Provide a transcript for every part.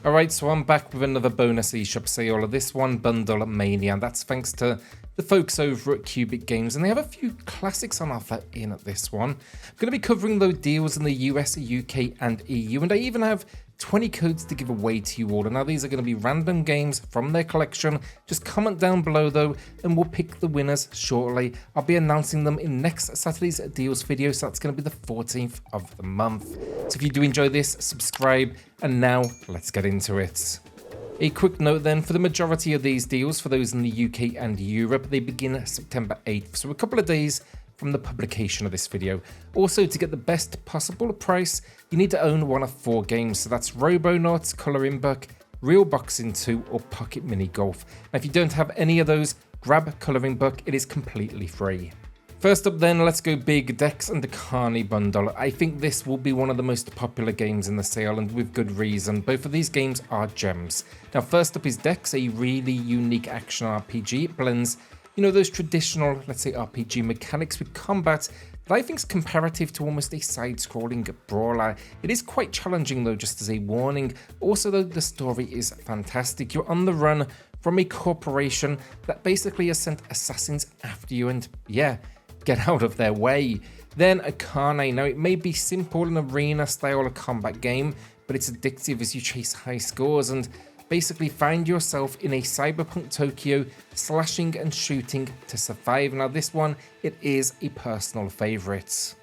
Alright, so I'm back with another bonus eShop sale. This one, Bundle Mania, and that's thanks to the folks over at Cubic Games, and they have a few classics on offer in this one. I'm going to be covering those deals in the US, UK and EU, and I even have 20 codes to give away to you all. And now these are going to be random games from their collection. Just comment down below though, and we'll pick the winners shortly. I'll be announcing them in next Saturday's deals video, so that's going to be the 14th of the month. So if you do enjoy this, subscribe, and now let's get into it. A quick note then, for the majority of these deals, for those in the UK and Europe, they begin September 8th, so a couple of days from the publication of this video. Also, to get the best possible price, you need to own one of 4 games, so that's Robonauts, Colouring Book, Real Boxing 2 or Pocket Mini Golf. Now if you don't have any of those, grab Colouring Book, it is completely free. First up then, let's go big, Dex and Akane bundle. I think this will be one of the most popular games in the sale, and with good reason. Both of these games are gems. Now first up is Dex, a really unique action RPG. It blends, you know, those traditional, let's say, RPG mechanics with combat that I think is comparative to almost a side-scrolling brawler. It is quite challenging though, just as a warning. Also though, the story is fantastic. You're on the run from a corporation that basically has sent assassins after you, and yeah, get out of their way. Then Akane. Now it may be simple, an arena style of combat game, but it's addictive as you chase high scores and basically find yourself in a cyberpunk Tokyo, slashing and shooting to survive. Now this one, it is a personal favourite.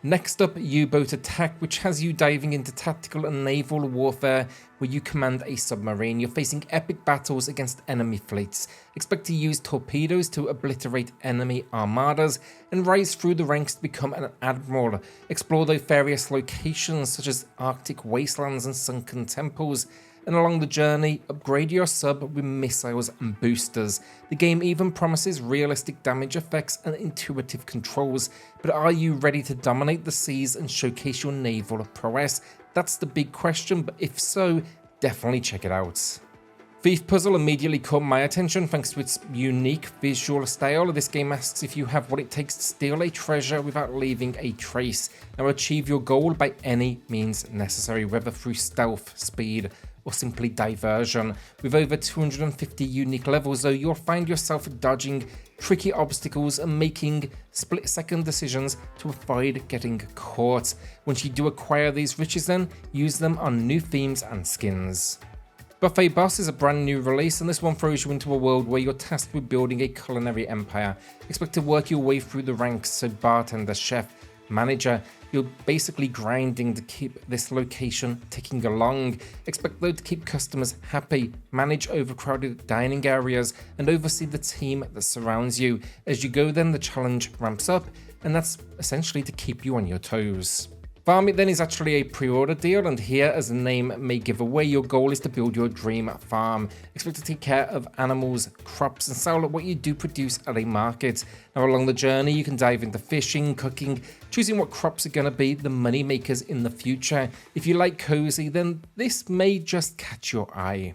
Next up, UBoat Attack, which has you diving into tactical and naval warfare where you command a submarine. You're facing epic battles against enemy fleets. Expect to use torpedoes to obliterate enemy armadas and rise through the ranks to become an admiral. Explore the various locations such as Arctic wastelands and sunken temples, and along the journey, upgrade your sub with missiles and boosters. The game even promises realistic damage effects and intuitive controls, but are you ready to dominate the seas and showcase your naval prowess? That's the big question, but if so, definitely check it out. Thief Puzzle immediately caught my attention thanks to its unique visual style. This game asks if you have what it takes to steal a treasure without leaving a trace. Now achieve your goal by any means necessary, whether through stealth, speed, or simply diversion. With over 250 unique levels though, you'll find yourself dodging tricky obstacles and making split-second decisions to avoid getting caught. Once you do acquire these riches then, use them on new themes and skins. Buffet Boss is a brand new release, and this one throws you into a world where you're tasked with building a culinary empire. Expect to work your way through the ranks, so bartender, chef, manager. You're basically grinding to keep this location ticking along. Expect though to keep customers happy, manage overcrowded dining areas, and oversee the team that surrounds you. As you go then, the challenge ramps up, and that's essentially to keep you on your toes. Farm It then is actually a pre-order deal, and here, as the name may give away, your goal is to build your dream farm. Expect to take care of animals, crops, and sell what you do produce at a market. Now along the journey, you can dive into fishing, cooking, choosing what crops are going to be the money makers in the future. If you like cozy, then this may just catch your eye.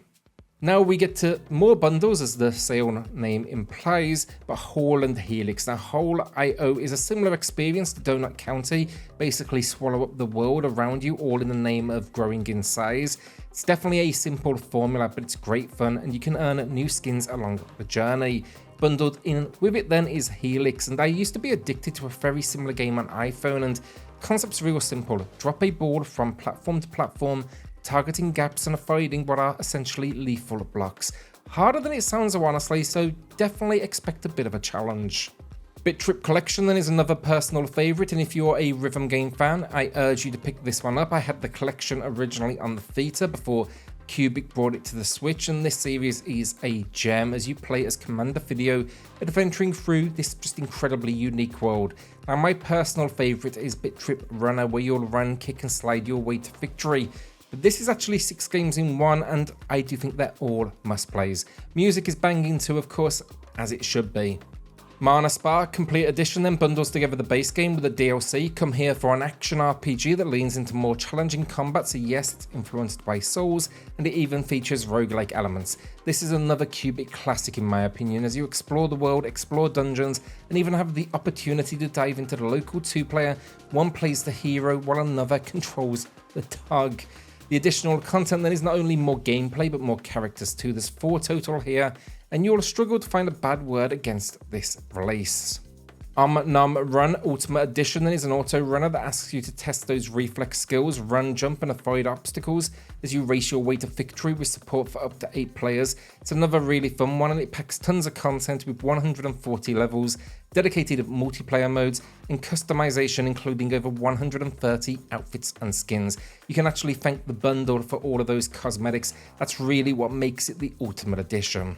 Now we get to more bundles, as the sale name implies, but Haul and Helix. Now Haul.io is a similar experience to Donut County, basically swallow up the world around you, all in the name of growing in size. It's definitely a simple formula, but it's great fun, and you can earn new skins along the journey. Bundled in with it then is Helix, and I used to be addicted to a very similar game on iPhone, and the concept's real simple. Drop a ball from platform to platform, targeting gaps and avoiding what are essentially lethal blocks. Harder than it sounds honestly, so definitely expect a bit of a challenge. Bit Trip Collection then is another personal favourite, and if you're a rhythm game fan, I urge you to pick this one up. I had the collection originally on the Vita before Cubic brought it to the Switch, and this series is a gem as you play as Commander Video, adventuring through this just incredibly unique world. Now my personal favourite is Bit Trip Runner, where you'll run, kick and slide your way to victory. But this is actually 6 games in one, and I do think they're all must-plays. Music is banging too, of course, as it should be. Mana Spark Complete Edition then bundles together the base game with a DLC. Come here for an action RPG that leans into more challenging combat, so yes, it's influenced by Souls, and it even features roguelike elements. This is another Cubic classic in my opinion, as you explore the world, explore dungeons, and even have the opportunity to dive into the local 2-player. One plays the hero while another controls the tug. The additional content then is not only more gameplay, but more characters too. There's 4 total here, and you'll struggle to find a bad word against this release. Nom Run Ultimate Edition then is an auto runner that asks you to test those reflex skills, run, jump, and avoid obstacles as you race your way to victory with support for up to 8 players. It's another really fun one, and it packs tons of content with 140 levels, dedicated multiplayer modes, and customization including over 130 outfits and skins. You can actually thank the bundle for all of those cosmetics. That's really what makes it the Ultimate Edition.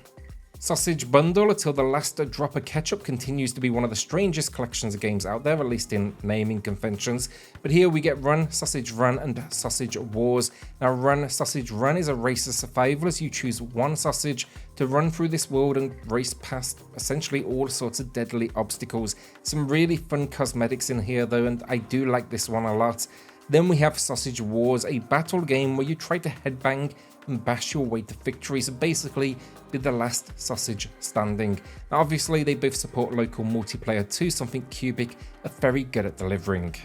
Sausage Bundle, until the last drop of ketchup, continues to be one of the strangest collections of games out there, at least in naming conventions. But here we get Run, Sausage Run, and Sausage Wars. Now, Run, Sausage Run is a race of survival as you choose one sausage to run through this world and race past essentially all sorts of deadly obstacles. Some really fun cosmetics in here though, and I do like this one a lot. Then we have Sausage Wars, a battle game where you try to headbang and bash your way to victory, so basically be the last sausage standing. Now obviously they both support local multiplayer too, something Cubic are very good at delivering.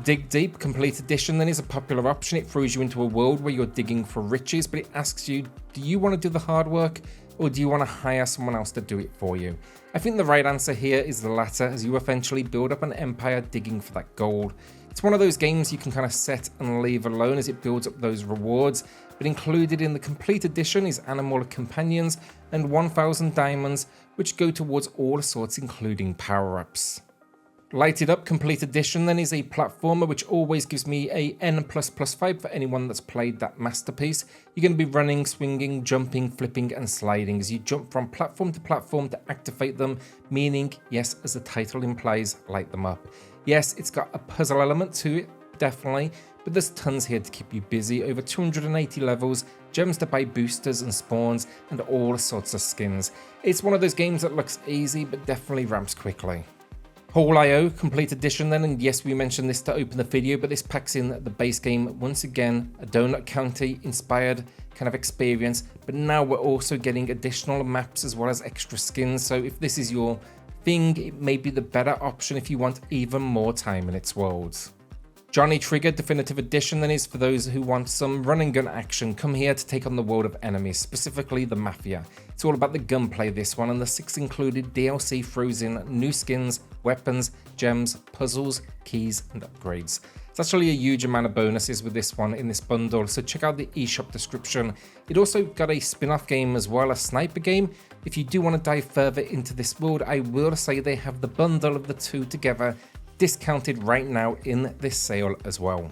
Dig Deep Complete Edition then is a popular option. It throws you into a world where you're digging for riches, but it asks you, do you want to do the hard work or do you want to hire someone else to do it for you? I think the right answer here is the latter, as you eventually build up an empire digging for that gold. It's one of those games you can kind of set and leave alone as it builds up those rewards, but included in the complete edition is animal companions and 1000 diamonds, which go towards all sorts including power-ups. Light It Up Complete Edition then is a platformer which always gives me a N++5 for anyone that's played that masterpiece. You're going to be running, swinging, jumping, flipping and sliding as you jump from platform to activate them, meaning, yes, as the title implies, light them up. Yes, it's got a puzzle element to it, definitely, but there's tons here to keep you busy, over 280 levels, gems to buy boosters and spawns, and all sorts of skins. It's one of those games that looks easy, but definitely ramps quickly. Haul.io Complete Edition then, and yes, we mentioned this to open the video, but this packs in the base game once again, a Donut County inspired kind of experience, but now we're also getting additional maps as well as extra skins, so if this is your thing, it may be the better option if you want even more time in its world. Johnny Trigger Definitive Edition then is for those who want some run and gun action. Come here to take on the world of enemies, specifically the Mafia. It's all about the gunplay this one, and the 6 included DLC throws in new skins, weapons, gems, puzzles, keys and upgrades. It's actually a huge amount of bonuses with this one in this bundle, so check out the eShop description. It also got a spin-off game as well, a sniper game. If you do want to dive further into this world, I will say they have the bundle of the two together discounted right now in this sale as well.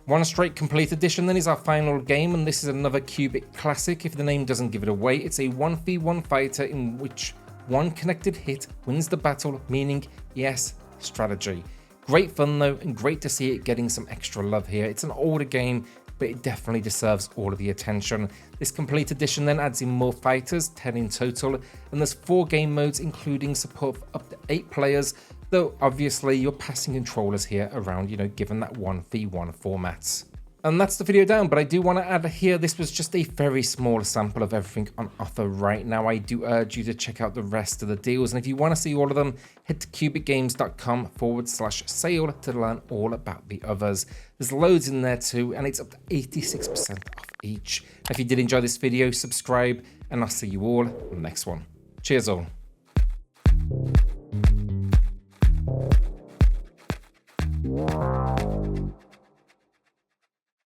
One Straight Complete Edition then is our final game, and this is another Cubic classic if the name doesn't give it away. It's a 1v1 fighter in which one connected hit wins the battle, meaning, yes, strategy. Great fun though, and great to see it getting some extra love here. It's an older game, but it definitely deserves all of the attention. This Complete Edition then adds in more fighters, 10 in total, and there's 4 game modes including support for up to 8 players, though obviously you're passing controllers here around, given that 1v1 format. And that's the video down, but I do want to add here, this was just a very small sample of everything on offer right now. I do urge you to check out the rest of the deals, and if you want to see all of them, head to cubicgames.com/sale to learn all about the others. There's loads in there too, and it's up to 86% off each. If you did enjoy this video, subscribe, and I'll see you all in the next one. Cheers all.